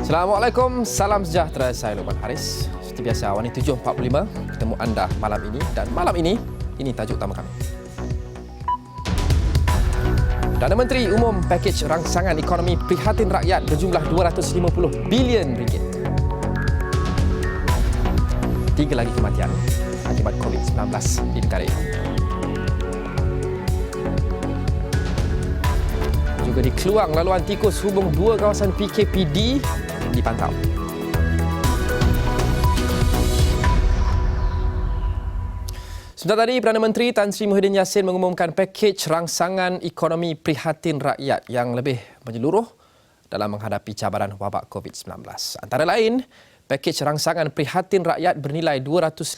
Assalamualaikum, salam sejahtera. Saya Luqman Haris. Seperti biasa, awal ni 7.45 bertemu anda malam ini. Dan malam ini tajuk utama kami. Perdana Menteri umum pakej rangsangan ekonomi prihatin rakyat berjumlah 250 bilion ringgit. 3 lagi kematian akibat COVID-19 di negara ini. Juga di Keluang, laluan tikus hubung dua kawasan PKPD dipantau. Sebentar tadi, Perdana Menteri Tan Sri Muhyiddin Yassin mengumumkan pakej rangsangan ekonomi prihatin rakyat yang lebih menyeluruh dalam menghadapi cabaran wabak COVID-19. Antara lain, pakej rangsangan prihatin rakyat bernilai 250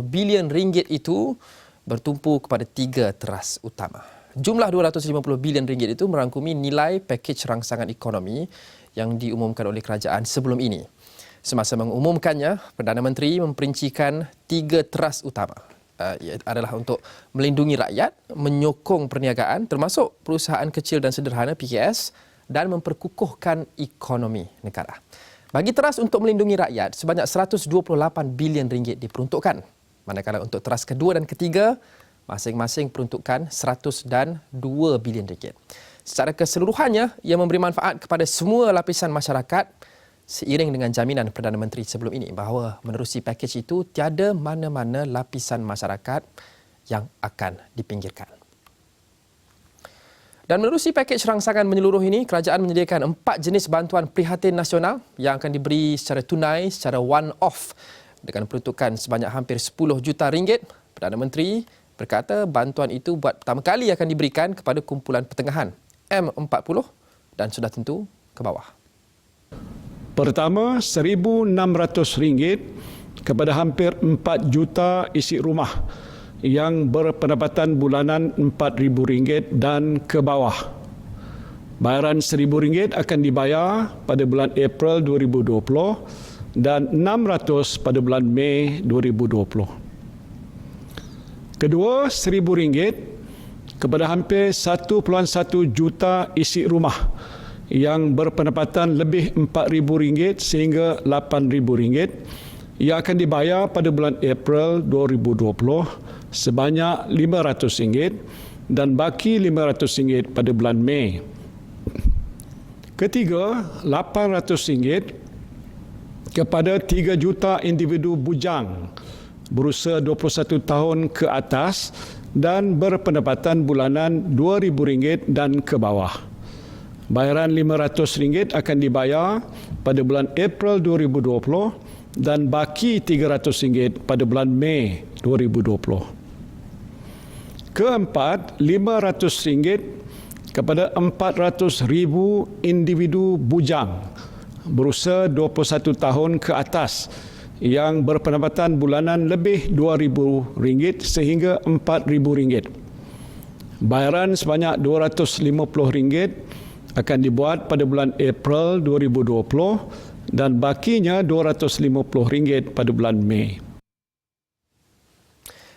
bilion ringgit itu bertumpu kepada 3 teras utama. Jumlah 250 bilion ringgit itu merangkumi nilai pakej rangsangan ekonomi yang diumumkan oleh kerajaan sebelum ini. Semasa mengumumkannya, Perdana Menteri memperincikan 3 teras utama. Adalah untuk melindungi rakyat, menyokong perniagaan termasuk perusahaan kecil dan sederhana PKS dan memperkukuhkan ekonomi negara. Bagi teras untuk melindungi rakyat, sebanyak 128 bilion ringgit diperuntukkan. Manakala untuk teras kedua dan ketiga, masing-masing peruntukan 100 dan 2 bilion ringgit. Secara keseluruhannya, ia memberi manfaat kepada semua lapisan masyarakat seiring dengan jaminan Perdana Menteri sebelum ini bahawa menerusi pakej itu tiada mana-mana lapisan masyarakat yang akan dipinggirkan. Dan menerusi pakej rangsangan menyeluruh ini, kerajaan menyediakan 4 jenis bantuan prihatin nasional yang akan diberi secara tunai, secara one-off dengan peruntukan sebanyak hampir 10 juta ringgit. Perdana Menteri berkata bantuan itu buat pertama kali akan diberikan kepada kumpulan pertengahan M40 dan sudah tentu ke bawah. Pertama, RM1,600 kepada hampir 4 juta isi rumah yang berpendapatan bulanan RM4,000 dan ke bawah. Bayaran RM1,000 akan dibayar pada bulan April 2020 dan RM600 pada bulan Mei 2020. Kedua, RM1,000 kepada hampir 1.1 juta isi rumah yang berpendapatan lebih RM4,000 sehingga RM8,000 yang akan dibayar pada bulan April 2020 sebanyak RM500 dan baki RM500 pada bulan Mei. Ketiga, RM800 kepada 3 juta individu bujang berusia 21 tahun ke atas dan berpendapatan bulanan RM2,000 dan ke bawah. Bayaran RM500 akan dibayar pada bulan April 2020 dan baki RM300 pada bulan Mei 2020. Keempat, RM500 kepada 400,000 individu bujang berusia 21 tahun ke atas yang berpendapatan bulanan lebih RM2,000 sehingga RM4,000. Bayaran sebanyak RM250 akan dibuat pada bulan April 2020 dan bakinya RM250 pada bulan Mei.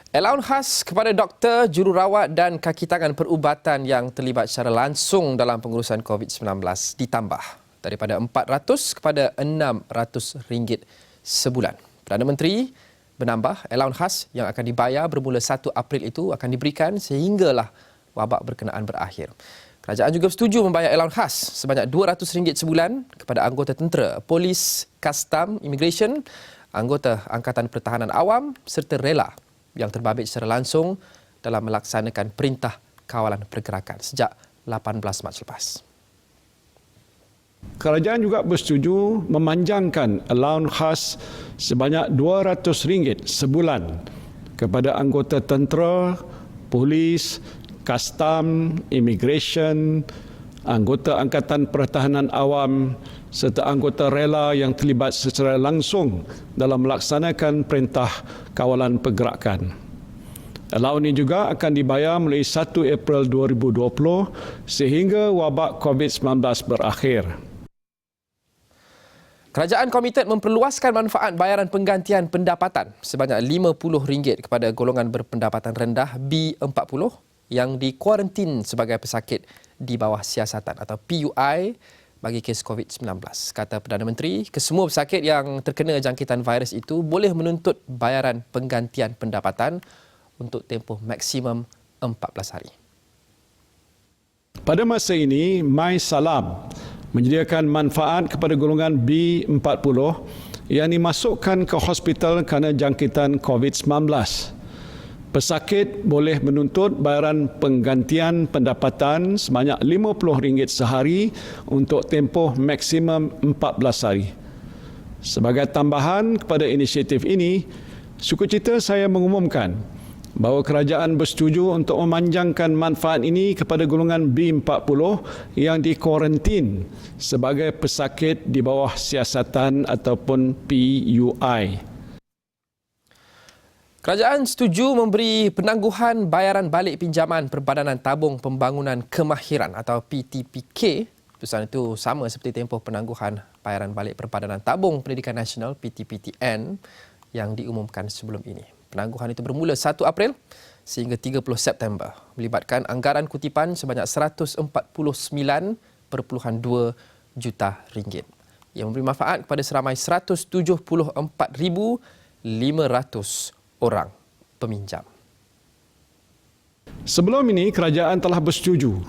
Allowance khas kepada doktor, jururawat dan kaki tangan perubatan yang terlibat secara langsung dalam pengurusan COVID-19 ditambah daripada RM400 kepada RM600 sebulan. Perdana Menteri menambah allowance khas yang akan dibayar bermula 1 April itu akan diberikan sehinggalah wabak berkenaan berakhir. Kerajaan juga bersetuju membayar allowance khas sebanyak RM200 sebulan kepada anggota tentera, polis, kastam, immigration, anggota Angkatan Pertahanan Awam serta rela yang terbabit secara langsung dalam melaksanakan perintah kawalan pergerakan sejak 18 Mac lepas. Kerajaan juga bersetuju memanjangkan allowance khas sebanyak RM200 sebulan kepada anggota tentera, polis, kastam, immigration, anggota Angkatan Pertahanan Awam serta anggota rela yang terlibat secara langsung dalam melaksanakan perintah kawalan pergerakan. Allowance ini juga akan dibayar mulai 1 April 2020 sehingga wabak COVID-19 berakhir. Kerajaan komited memperluaskan manfaat bayaran penggantian pendapatan sebanyak RM50 kepada golongan berpendapatan rendah B40 yang dikuarantin sebagai pesakit di bawah siasatan atau PUI bagi kes COVID-19. Kata Perdana Menteri, kesemua pesakit yang terkena jangkitan virus itu boleh menuntut bayaran penggantian pendapatan untuk tempoh maksimum 14 hari. Pada masa ini, MySalam menyediakan manfaat kepada golongan B40 yang dimasukkan ke hospital kerana jangkitan COVID-19. Pesakit boleh menuntut bayaran penggantian pendapatan sebanyak RM50 sehari untuk tempoh maksimum 14 hari. Sebagai tambahan kepada inisiatif ini, sukacita saya mengumumkan bahawa kerajaan bersetuju untuk memanjangkan manfaat ini kepada golongan B40 yang dikuarantin sebagai pesakit di bawah siasatan ataupun PUI. Kerajaan setuju memberi penangguhan bayaran balik pinjaman Perbadanan Tabung Pembangunan Kemahiran atau PTPK. Keputusan itu sama seperti tempoh penangguhan bayaran balik Perbadanan Tabung Pendidikan Nasional PTPTN yang diumumkan sebelum ini. Penangguhan itu bermula 1 April sehingga 30 September, melibatkan anggaran kutipan sebanyak RM149.2 juta. Ia memberi manfaat kepada seramai 174,500 orang peminjam. Sebelum ini, kerajaan telah bersetuju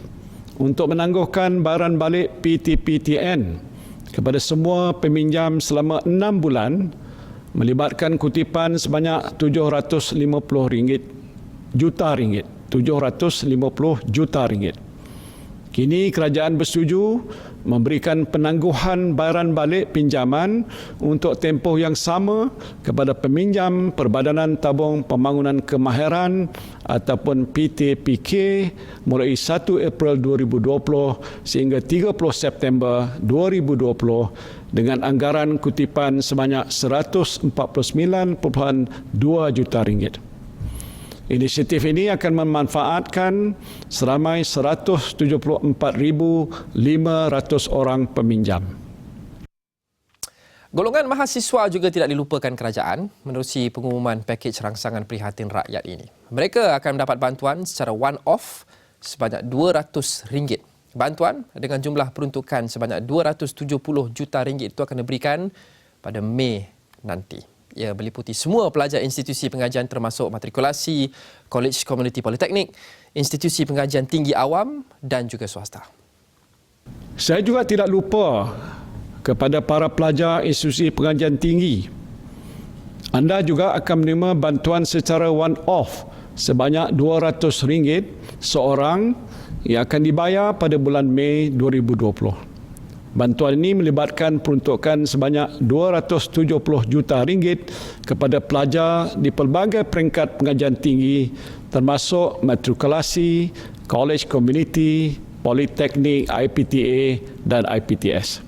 untuk menangguhkan bayaran balik PTPTN kepada semua peminjam selama 6 bulan, melibatkan kutipan sebanyak RM750 juta. RM750 juta. Kini kerajaan bersetuju memberikan penangguhan bayaran balik pinjaman untuk tempoh yang sama kepada peminjam Perbadanan Tabung Pembangunan Kemahiran ataupun PTPK mulai 1 April 2020 sehingga 30 September 2020 dengan anggaran kutipan sebanyak RM149.2 juta. Inisiatif ini akan memanfaatkan seramai 174,500 orang peminjam. Golongan mahasiswa juga tidak dilupakan kerajaan menerusi pengumuman pakej rangsangan prihatin rakyat ini. Mereka akan mendapat bantuan secara one-off sebanyak RM200. Bantuan dengan jumlah peruntukan sebanyak RM270 juta itu akan diberikan pada Mei nanti. Ia meliputi semua pelajar institusi pengajian termasuk matrikulasi, Kolej Komuniti Politeknik, institusi pengajian tinggi awam dan juga swasta. Saya juga tidak lupa kepada para pelajar institusi pengajian tinggi. Anda juga akan menerima bantuan secara one-off sebanyak RM200 seorang yang akan dibayar pada bulan Mei 2020. Bantuan ini melibatkan peruntukan sebanyak RM270 juta kepada pelajar di pelbagai peringkat pengajian tinggi termasuk matrikulasi, Kolej Komuniti, Politeknik, IPTA dan IPTS.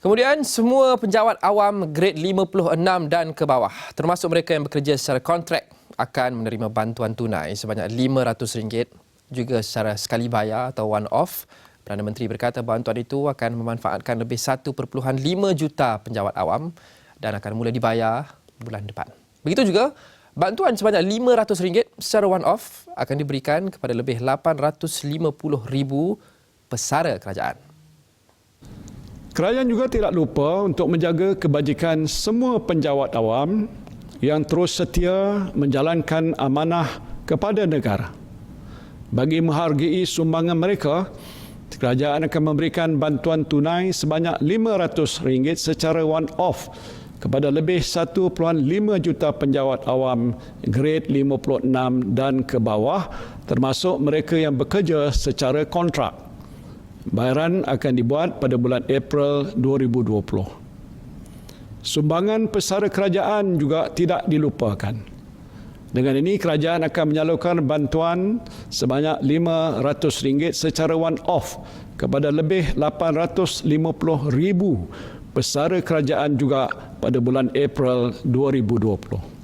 Kemudian, semua penjawat awam grade 56 dan ke bawah, termasuk mereka yang bekerja secara kontrak, akan menerima bantuan tunai sebanyak RM500 juga secara sekali bayar atau one-off. Perdana Menteri berkata bantuan itu akan memanfaatkan lebih 1.5 juta penjawat awam dan akan mula dibayar bulan depan. Begitu juga, bantuan sebanyak RM500 secara one-off akan diberikan kepada lebih 850,000 pesara kerajaan. Kerajaan juga tidak lupa untuk menjaga kebajikan semua penjawat awam yang terus setia menjalankan amanah kepada negara. Bagi menghargai sumbangan mereka, kerajaan akan memberikan bantuan tunai sebanyak RM500 secara one-off kepada lebih 1.5 juta penjawat awam grade 56 dan ke bawah termasuk mereka yang bekerja secara kontrak. Bayaran akan dibuat pada bulan April 2020. Sumbangan pesara kerajaan juga tidak dilupakan. Dengan ini, kerajaan akan menyalurkan bantuan sebanyak RM500 secara one-off kepada lebih 850,000 pesara kerajaan juga pada bulan April 2020.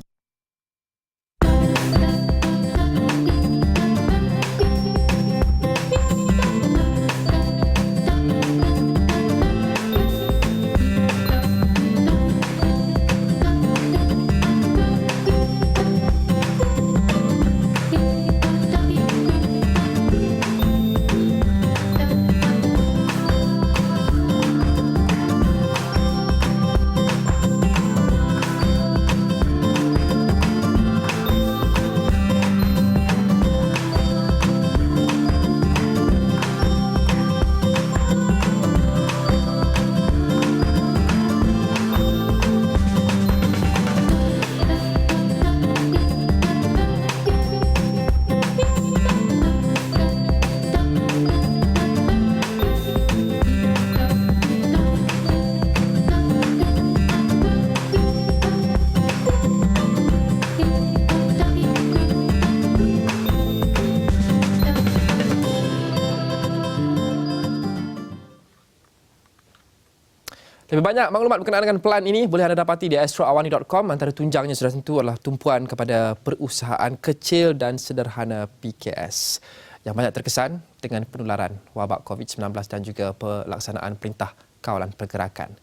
Lebih banyak maklumat berkenaan dengan pelan ini boleh anda dapati di astroawani.com. Antara tunjangnya sudah tentu adalah tumpuan kepada perusahaan kecil dan sederhana PKS yang banyak terkesan dengan penularan wabak COVID-19 dan juga pelaksanaan perintah kawalan pergerakan.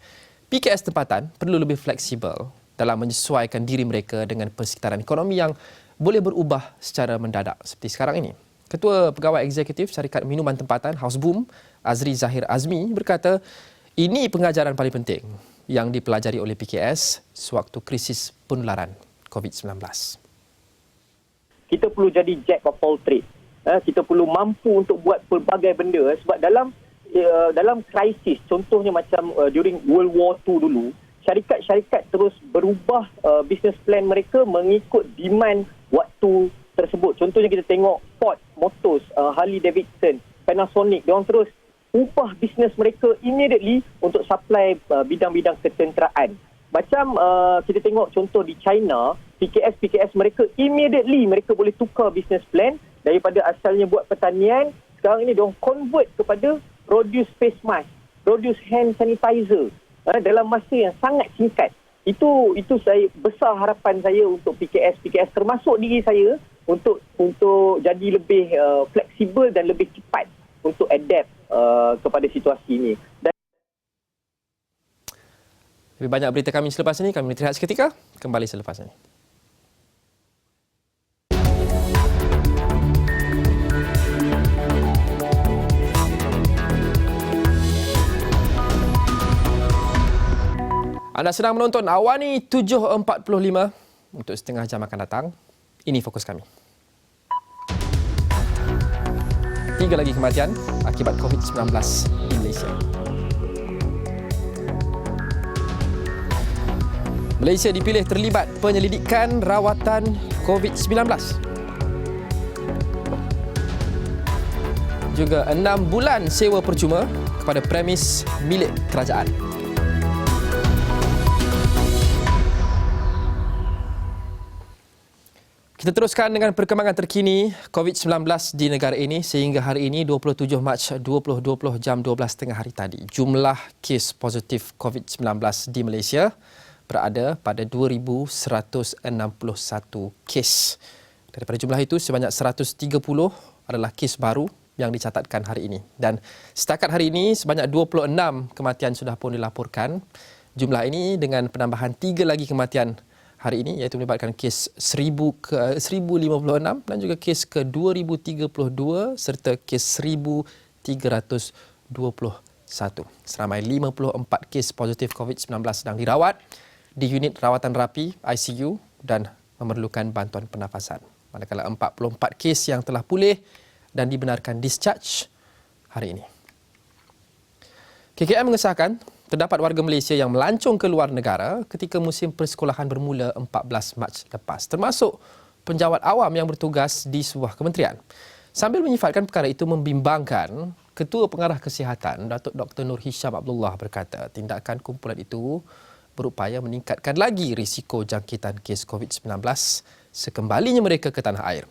PKS tempatan perlu lebih fleksibel dalam menyesuaikan diri mereka dengan persekitaran ekonomi yang boleh berubah secara mendadak seperti sekarang ini. Ketua Pegawai Eksekutif Syarikat Minuman Tempatan Houseboom, Azri Zahir Azmi berkata, ini pengajaran paling penting yang dipelajari oleh PKS sewaktu krisis penularan COVID-19. Kita perlu jadi jack of all trades. Kita perlu mampu untuk buat pelbagai benda sebab dalam krisis, contohnya macam during World War II dulu, syarikat-syarikat terus berubah business plan mereka mengikut demand waktu tersebut. Contohnya kita tengok Ford Motors, Harley Davidson, Panasonic, diorang terus ubah bisnes mereka immediately untuk supply bidang-bidang ketenteraan. Macam kita tengok contoh di China, PKS mereka immediately mereka boleh tukar business plan daripada asalnya buat pertanian, sekarang ini diorang convert kepada produce face mask, produce hand sanitizer dalam masa yang sangat singkat. Itu saya besar harapan saya untuk PKS termasuk diri saya untuk jadi lebih fleksibel dan lebih cepat untuk adapt kepada situasi ini. Lebih banyak berita kami selepas ini, kami rehat seketika, kembali selepas ini. Anda sedang menonton Awani 7.45 untuk setengah jam akan datang. Ini fokus kami. 3 lagi kematian akibat COVID-19 di Malaysia. Malaysia dipilih terlibat penyelidikan rawatan COVID-19. Juga 6 bulan sewa percuma kepada premis milik kerajaan. Kita teruskan dengan perkembangan terkini COVID-19 di negara ini sehingga hari ini 27 Mac 2020 jam 12.30 hari tadi. Jumlah kes positif COVID-19 di Malaysia berada pada 2,161 kes. Daripada jumlah itu, sebanyak 130 adalah kes baru yang dicatatkan hari ini. Dan setakat hari ini, sebanyak 26 kematian sudah pun dilaporkan. Jumlah ini dengan penambahan 3 lagi kematian hari ini iaitu melibatkan kes 1056 dan juga kes ke 2032 serta kes 1321. Seramai 54 kes positif COVID-19 sedang dirawat di unit rawatan rapi ICU dan memerlukan bantuan pernafasan. Manakala 44 kes yang telah pulih dan dibenarkan discharge hari ini. KKM mengesahkan terdapat warga Malaysia yang melancong ke luar negara ketika musim persekolahan bermula 14 Mac lepas, termasuk penjawat awam yang bertugas di sebuah kementerian. Sambil menyifatkan perkara itu membimbangkan, Ketua Pengarah Kesihatan Datuk Dr. Nur Hisham Abdullah berkata tindakan kumpulan itu berupaya meningkatkan lagi risiko jangkitan kes COVID-19 sekembalinya mereka ke tanah air.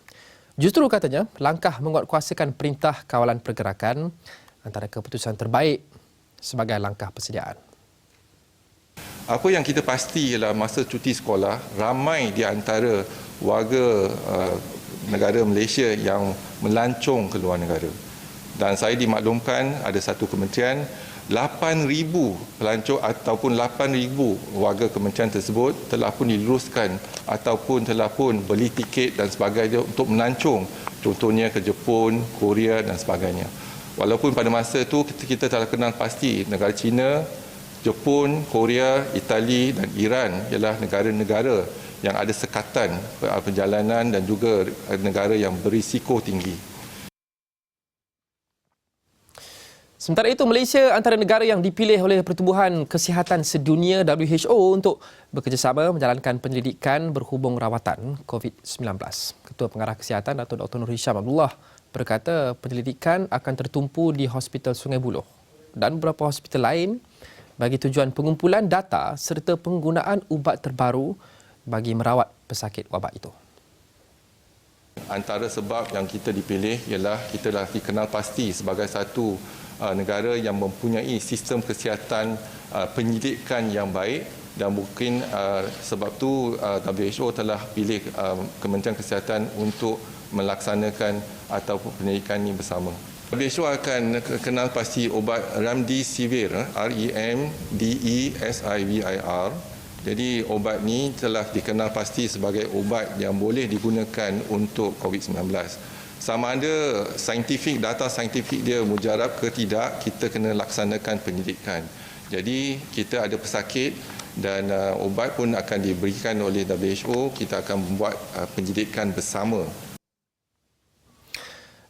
Justru katanya, langkah menguatkuasakan perintah kawalan pergerakan antara keputusan terbaik sebagai langkah persediaan. Apa yang kita pasti ialah masa cuti sekolah, ramai di antara warga negara Malaysia yang melancong ke luar negara. Dan saya dimaklumkan ada satu kementerian, 8,000 pelancong ataupun 8,000 warga kementerian tersebut telah pun diluruskan ataupun telah pun beli tiket dan sebagainya untuk melancong, contohnya ke Jepun, Korea dan sebagainya. Walaupun pada masa itu kita telah kenal pasti negara China, Jepun, Korea, Itali dan Iran ialah negara-negara yang ada sekatan perjalanan dan juga negara yang berisiko tinggi. Sementara itu, Malaysia antara negara yang dipilih oleh Pertubuhan Kesihatan Sedunia WHO untuk bekerjasama menjalankan penyelidikan berhubung rawatan COVID-19. Ketua Pengarah Kesihatan Datuk Dr. Nur Hisham Abdullah berkata penyelidikan akan tertumpu di Hospital Sungai Buloh dan beberapa hospital lain bagi tujuan pengumpulan data serta penggunaan ubat terbaru bagi merawat pesakit wabak itu. Antara sebab yang kita dipilih ialah kita dah dikenal pasti sebagai satu negara yang mempunyai sistem kesihatan penyidikan yang baik, dan mungkin sebab tu WHO telah pilih Kementerian Kesihatan untuk melaksanakan atau penyelidikan ini bersama. WHO akan kenal pasti ubat Remdesivir, REMDESIVIR. Jadi ubat ni telah dikenal pasti sebagai ubat yang boleh digunakan untuk COVID-19. Sama ada data saintifik dia mujarab ke tidak, kita kena laksanakan penyelidikan. Jadi kita ada pesakit dan ubat pun akan diberikan oleh WHO, kita akan membuat penyelidikan bersama.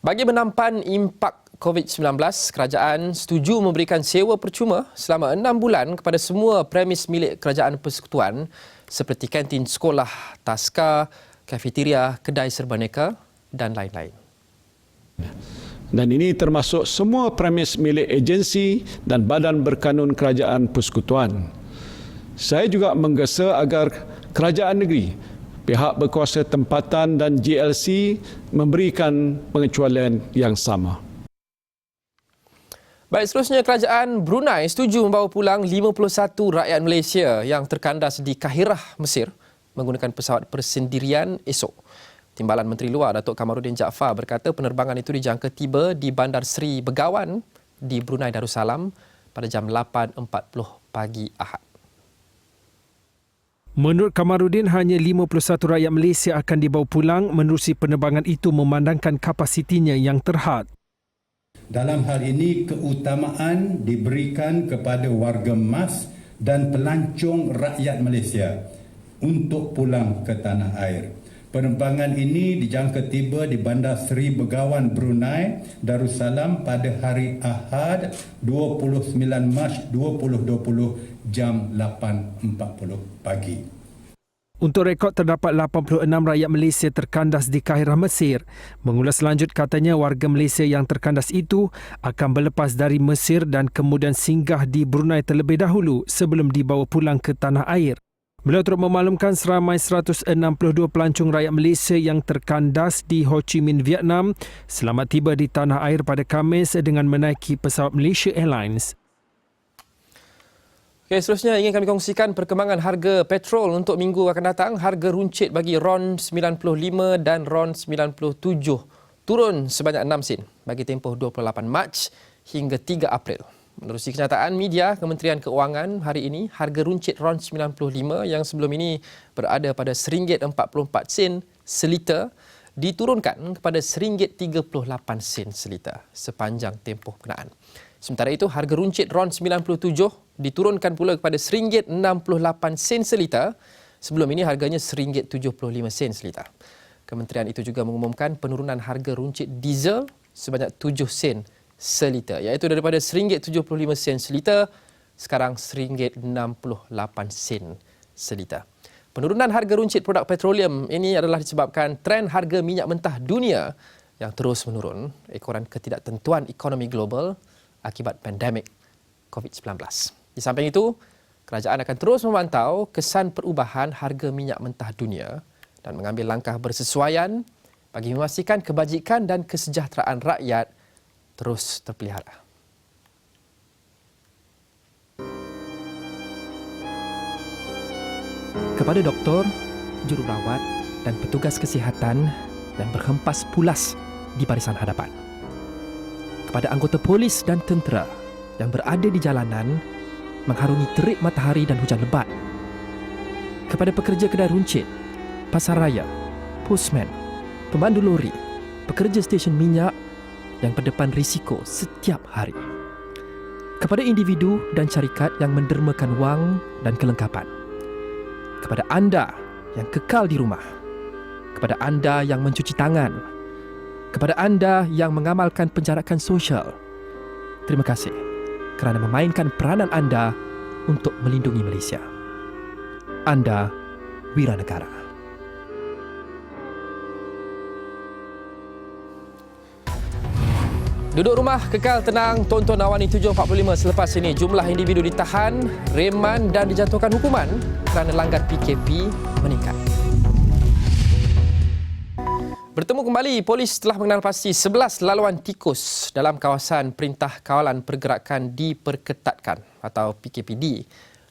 Bagi menampan impak COVID-19, kerajaan setuju memberikan sewa percuma selama 6 bulan kepada semua premis milik Kerajaan Persekutuan seperti kantin sekolah, taska, kafeteria, kedai serbaneka dan lain-lain. Dan ini termasuk semua premis milik agensi dan badan berkanun Kerajaan Persekutuan. Saya juga menggesa agar kerajaan negeri, pihak berkuasa tempatan dan GLC memberikan pengecualian yang sama. Baik, seterusnya kerajaan Brunei setuju membawa pulang 51 rakyat Malaysia yang terkandas di Kahirah, Mesir menggunakan pesawat persendirian esok. Timbalan Menteri Luar Datuk Kamaruddin Jaafar berkata penerbangan itu dijangka tiba di Bandar Seri Begawan di Brunei Darussalam pada jam 8.40 pagi Ahad. Menurut Kamaruddin, hanya 51 rakyat Malaysia akan dibawa pulang menerusi penerbangan itu memandangkan kapasitinya yang terhad. Dalam hal ini, keutamaan diberikan kepada warga emas dan pelancong rakyat Malaysia untuk pulang ke tanah air. Penerbangan ini dijangka tiba di Bandar Seri Begawan, Brunei Darussalam pada hari Ahad 29 Mac 2020 jam 8.40 pagi. Untuk rekod, terdapat 86 rakyat Malaysia terkandas di Kahirah, Mesir. Mengulas lanjut, katanya warga Malaysia yang terkandas itu akan berlepas dari Mesir dan kemudian singgah di Brunei terlebih dahulu sebelum dibawa pulang ke tanah air. Beliau turut memaklumkan seramai 162 pelancong rakyat Malaysia yang terkandas di Ho Chi Minh, Vietnam selamat tiba di tanah air pada Khamis dengan menaiki pesawat Malaysia Airlines. Okey, seterusnya ingin kami kongsikan perkembangan harga petrol untuk minggu akan datang. Harga runcit bagi RON 95 dan RON 97 turun sebanyak 6 sen bagi tempoh 28 Mac hingga 3 April. Menerusi kenyataan media Kementerian Keuangan hari ini, harga runcit RON 95 yang sebelum ini berada pada RM1.44 seliter diturunkan kepada RM1.38 seliter sepanjang tempoh berkenaan. Sementara itu, harga runcit RON 97 diturunkan pula kepada RM1.68 seliter. Sebelum ini harganya RM1.75 seliter. Kementerian itu juga mengumumkan penurunan harga runcit diesel sebanyak 7 sen seliter, iaitu daripada RM1.75 seliter sekarang RM1.68 seliter. Penurunan harga runcit produk petroleum ini adalah disebabkan trend harga minyak mentah dunia yang terus menurun ekoran ketidaktentuan ekonomi global akibat pandemik COVID-19. Di samping itu, kerajaan akan terus memantau kesan perubahan harga minyak mentah dunia dan mengambil langkah bersesuaian bagi memastikan kebajikan dan kesejahteraan rakyat terus terpelihara. Kepada doktor, jururawat dan petugas kesihatan yang berhempas pulas di barisan hadapan. Kepada anggota polis dan tentera yang berada di jalanan mengharungi terik matahari dan hujan lebat. Kepada pekerja kedai runcit, pasar raya, postman, pemandu lori, pekerja stesen minyak yang berdepan risiko setiap hari. Kepada individu dan syarikat yang mendermakan wang dan kelengkapan. Kepada anda yang kekal di rumah. Kepada anda yang mencuci tangan. Kepada anda yang mengamalkan penjarakan sosial. Terima kasih kerana memainkan peranan anda untuk melindungi Malaysia. Anda wira negara. Duduk rumah, kekal tenang, tonton Awani 745 selepas ini. Jumlah individu ditahan, reman dan dijatuhkan hukuman kerana langgar PKP meningkat. Bertemu kembali, polis telah mengenal pasti 11 laluan tikus dalam kawasan Perintah Kawalan Pergerakan Diperketatkan atau PKPD.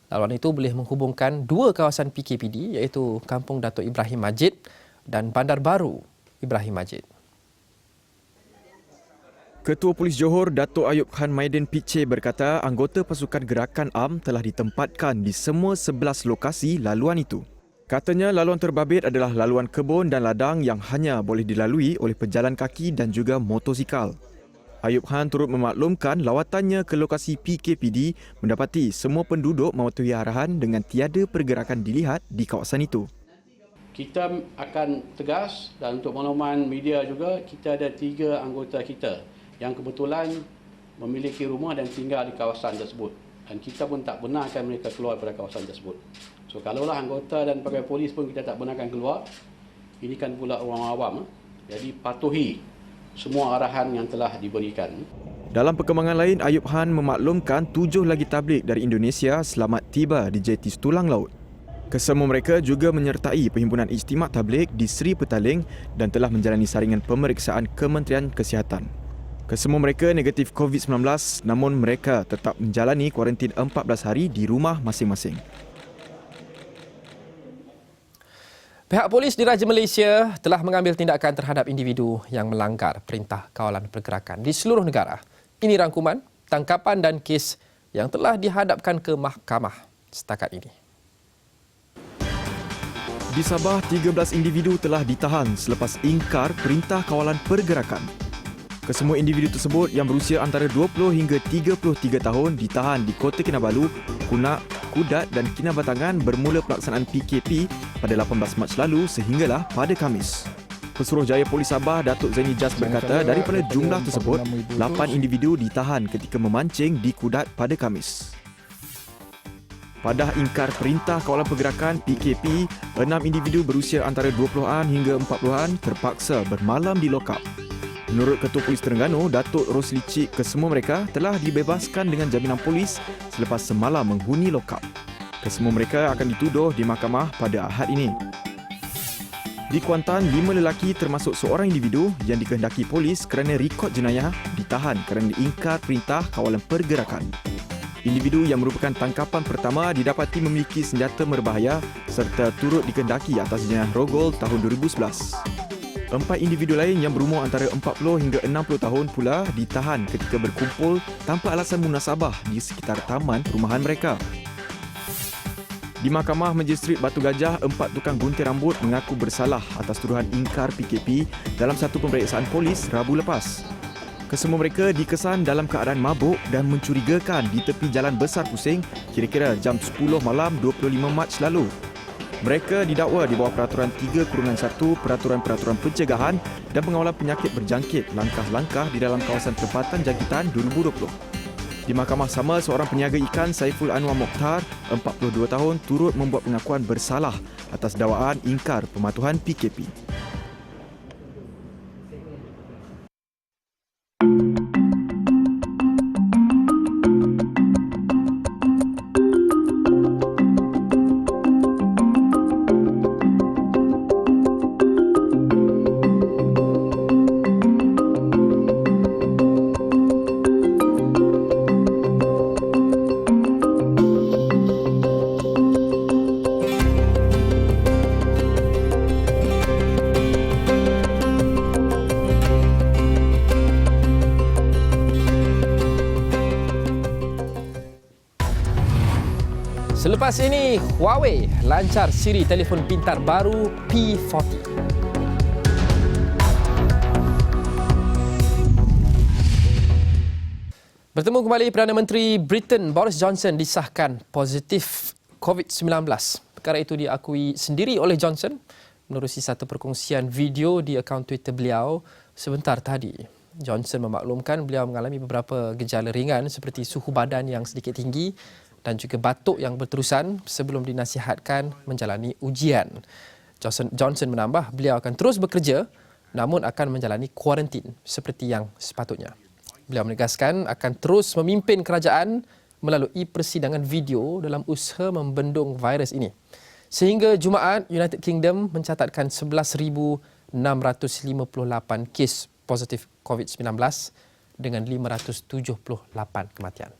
Laluan itu boleh menghubungkan dua kawasan PKPD iaitu Kampung Datuk Ibrahim Majid dan Bandar Baru Ibrahim Majid. Ketua Polis Johor Datuk Ayub Khan Maidin Piche berkata anggota pasukan gerakan AM telah ditempatkan di semua 11 lokasi laluan itu. Katanya laluan terbabit adalah laluan kebun dan ladang yang hanya boleh dilalui oleh pejalan kaki dan juga motosikal. Ayub Khan turut memaklumkan lawatannya ke lokasi PKPD mendapati semua penduduk mematuhi arahan dengan tiada pergerakan dilihat di kawasan itu. Kita akan tegas dan untuk makluman media juga, kita ada 3 anggota kita yang kebetulan memiliki rumah dan tinggal di kawasan tersebut. Dan kita pun tak benarkan mereka keluar daripada kawasan tersebut. So kalaulah anggota dan pegawai polis pun kita tak benarkan keluar, ini kan pula orang awam. Jadi patuhi semua arahan yang telah diberikan. Dalam perkembangan lain, Ayub Khan memaklumkan 7 lagi tablik dari Indonesia selamat tiba di jeti Setulang Laut. Kesemua mereka juga menyertai Perhimpunan Ijtimak Tablik di Seri Petaling dan telah menjalani saringan pemeriksaan Kementerian Kesihatan. Kesemua mereka negatif COVID-19 namun mereka tetap menjalani kuarantin 14 hari di rumah masing-masing. Pihak polis Diraja Malaysia telah mengambil tindakan terhadap individu yang melanggar Perintah Kawalan Pergerakan di seluruh negara. Ini rangkuman, tangkapan dan kes yang telah dihadapkan ke mahkamah setakat ini. Di Sabah, 13 individu telah ditahan selepas ingkar Perintah Kawalan Pergerakan. Kesemua individu tersebut yang berusia antara 20 hingga 33 tahun ditahan di Kota Kinabalu, Kunak, Kudat dan Kinabatangan bermula pelaksanaan PKP pada 18 Mac lalu sehinggalah pada Khamis. Pesuruhjaya Polis Sabah Datuk Zaini Jas berkata daripada jumlah tersebut, 8 individu ditahan ketika memancing di Kudat pada Khamis. Pada ingkar Perintah Kawalan Pergerakan PKP, 6 individu berusia antara 20-an hingga 40-an terpaksa bermalam di lokap. Menurut Ketua Polis Terengganu, Datuk Rosli Cik, kesemua mereka telah dibebaskan dengan jaminan polis selepas semalam menghuni lokap. Kesemua mereka akan dituduh di mahkamah pada Ahad ini. Di Kuantan, 5 lelaki termasuk seorang individu yang dikehendaki polis kerana rekod jenayah ditahan kerana ingkar Perintah Kawalan Pergerakan. Individu yang merupakan tangkapan pertama didapati memiliki senjata berbahaya serta turut dikehendaki atas jenayah rogol tahun 2011. 4 individu lain yang berumur antara 40 hingga 60 tahun pula ditahan ketika berkumpul tanpa alasan munasabah di sekitar taman perumahan mereka. Di Mahkamah Magistrate Batu Gajah, 4 tukang gunting rambut mengaku bersalah atas tuduhan ingkar PKP dalam satu pemeriksaan polis Rabu lepas. Kesemua mereka dikesan dalam keadaan mabuk dan mencurigakan di tepi Jalan Besar Pusing kira-kira jam 10 malam 25 Mac lalu. Mereka didakwa di bawah Peraturan 3/1 Peraturan-Peraturan Pencegahan dan Pengawalan Penyakit Berjangkit langkah-langkah di dalam kawasan tempatan jangkitan 2020. Di mahkamah sama, seorang peniaga ikan Saiful Anwar Mokhtar, 42 tahun, turut membuat pengakuan bersalah atas dakwaan ingkar pematuhan PKP. Selepas ini, Huawei lancar siri telefon pintar baru P40. Bertemu kembali, Perdana Menteri Britain Boris Johnson disahkan positif COVID-19. Perkara itu diakui sendiri oleh Johnson menerusi satu perkongsian video di akaun Twitter beliau sebentar tadi. Johnson memaklumkan beliau mengalami beberapa gejala ringan seperti suhu badan yang sedikit tinggi dan juga batuk yang berterusan sebelum dinasihatkan menjalani ujian. Johnson menambah beliau akan terus bekerja namun akan menjalani kuarantin seperti yang sepatutnya. Beliau menegaskan akan terus memimpin kerajaan melalui persidangan video dalam usaha membendung virus ini. Sehingga Jumaat, United Kingdom mencatatkan 11,000 658 kes positif COVID-19 dengan 578 kematian.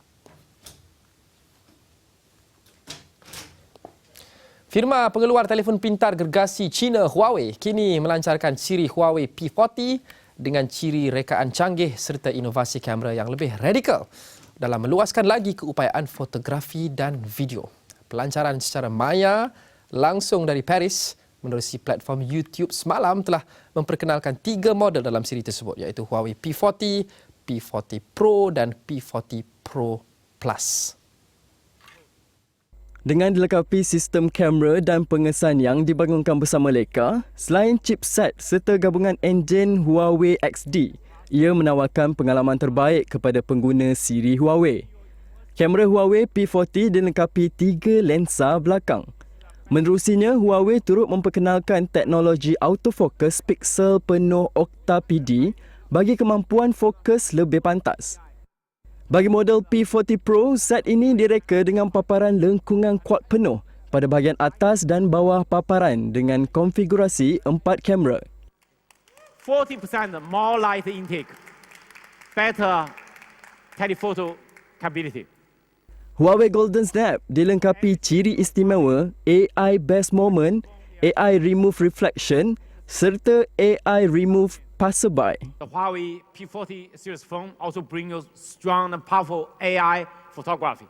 Firma pengeluar telefon pintar gergasi China Huawei kini melancarkan siri Huawei P40 dengan ciri rekaan canggih serta inovasi kamera yang lebih radikal dalam meluaskan lagi keupayaan fotografi dan video. Pelancaran secara maya langsung dari Paris menerusi platform YouTube semalam telah memperkenalkan 3 model dalam siri tersebut iaitu Huawei P40, P40 Pro dan P40 Pro Plus. Dengan dilengkapi sistem kamera dan pengesan yang dibangunkan bersama Leica, selain chipset serta gabungan enjin Huawei XD, ia menawarkan pengalaman terbaik kepada pengguna siri Huawei. Kamera Huawei P40 dilengkapi 3 lensa belakang. Menerusinya, Huawei turut memperkenalkan teknologi autofocus piksel penuh Octa PD bagi kemampuan fokus lebih pantas. Bagi model P40 Pro, set ini direka dengan paparan lengkungan kuat penuh pada bahagian atas dan bawah paparan dengan konfigurasi 4 kamera. 40% more light intake, better telephoto capability. Huawei Golden Snap dilengkapi ciri istimewa AI Best Moment, AI Remove Reflection serta AI Remove Passerby. The Huawei P40 series phone also brings you strong and powerful AI photography.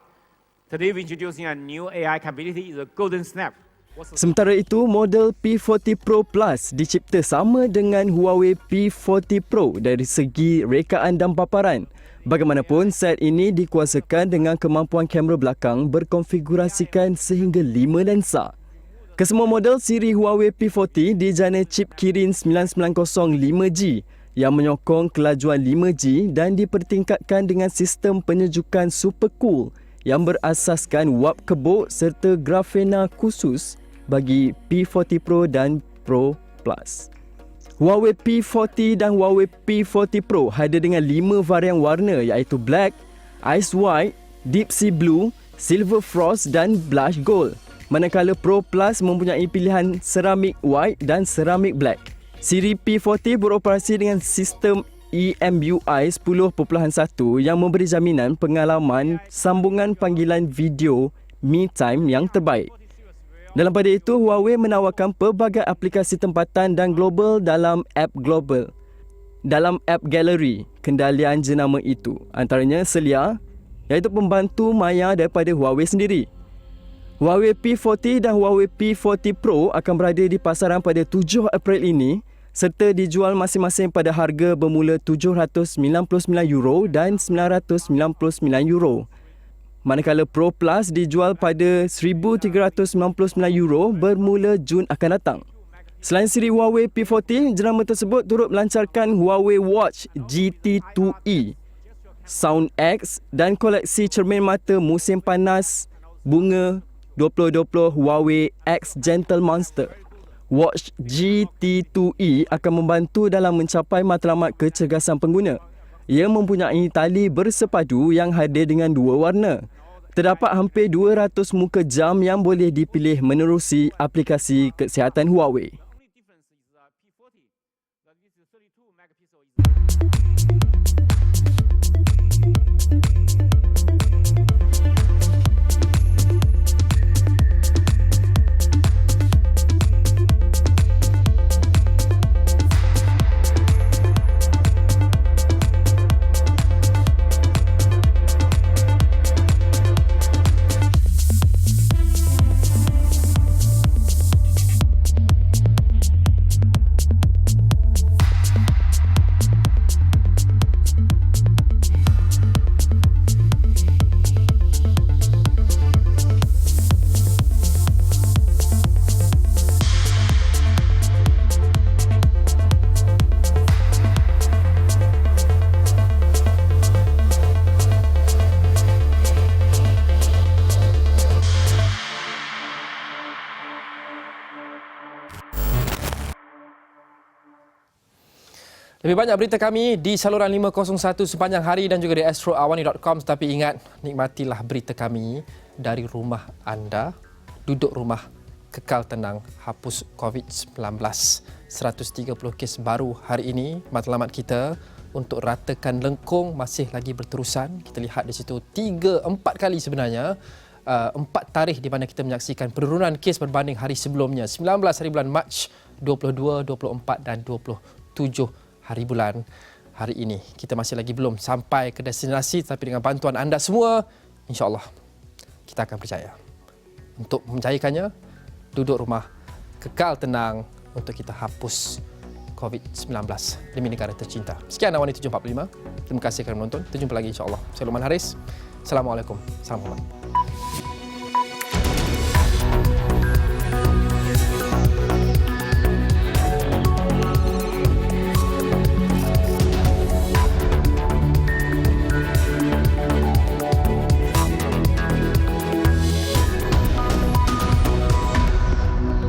Today we're introducing a new AI capability, the Golden Snap. Sementara itu, model P40 Pro Plus dicipta sama dengan Huawei P40 Pro dari segi rekaan dan paparan. Bagaimanapun, set ini dikuasakan dengan kemampuan kamera belakang berkonfigurasikan sehingga 5 lensa. Kesemua model siri Huawei P40 dijana chip Kirin 990 5G yang menyokong kelajuan 5G dan dipertingkatkan dengan sistem penyejukan super cool yang berasaskan wap kebok serta grafena khusus bagi P40 Pro dan Pro Plus. Huawei P40 dan Huawei P40 Pro hadir dengan 5 varian warna iaitu Black, Ice White, Deep Sea Blue, Silver Frost dan Blush Gold. Manakala Pro Plus mempunyai pilihan Ceramic White dan Ceramic Black. Siri P40 beroperasi dengan sistem EMUI 10.1 yang memberi jaminan pengalaman sambungan panggilan video Me Time yang terbaik. Dalam pada itu, Huawei menawarkan pelbagai aplikasi tempatan dan global dalam app global. Dalam app gallery, kendalian jenama itu antaranya Celia, iaitu pembantu maya daripada Huawei sendiri. Huawei P40 dan Huawei P40 Pro akan berada di pasaran pada 7 April ini serta dijual masing-masing pada harga bermula €799 dan €999. Manakala Pro Plus dijual pada €1,399 bermula Jun akan datang. Selain siri Huawei P40, jenama tersebut turut melancarkan Huawei Watch GT2e, Sound X dan koleksi cermin mata musim panas bunga 2020 Huawei X Gentle Monster. Watch GT2e akan membantu dalam mencapai matlamat kecergasan pengguna. Ia mempunyai tali bersepadu yang hadir dengan 2 warna. Terdapat hampir 200 muka jam yang boleh dipilih menerusi aplikasi kesihatan Huawei. Lebih banyak berita kami di saluran 501 sepanjang hari dan juga di astroawani.com. Tetapi ingat, nikmatilah berita kami dari rumah anda, duduk rumah kekal tenang, hapus COVID-19. 130 kes baru hari ini. Matlamat kita untuk ratakan lengkung masih lagi berterusan. Kita lihat di situ 4 kali sebenarnya. 4 tarikh di mana kita menyaksikan penurunan kes berbanding hari sebelumnya. 19 hari bulan Mac, 22, 24 dan 27 hari bulan hari ini. Kita masih lagi belum sampai ke destinasi, tapi dengan bantuan anda semua, insya-Allah kita akan berjaya. Untuk menjayakannya, duduk rumah, kekal tenang untuk kita hapus COVID-19 demi negara tercinta. Sekian Awani 745. Terima kasih kerana menonton. Kita jumpa lagi insya-Allah. Saya Luqman Haris. Assalamualaikum. Salam hormat.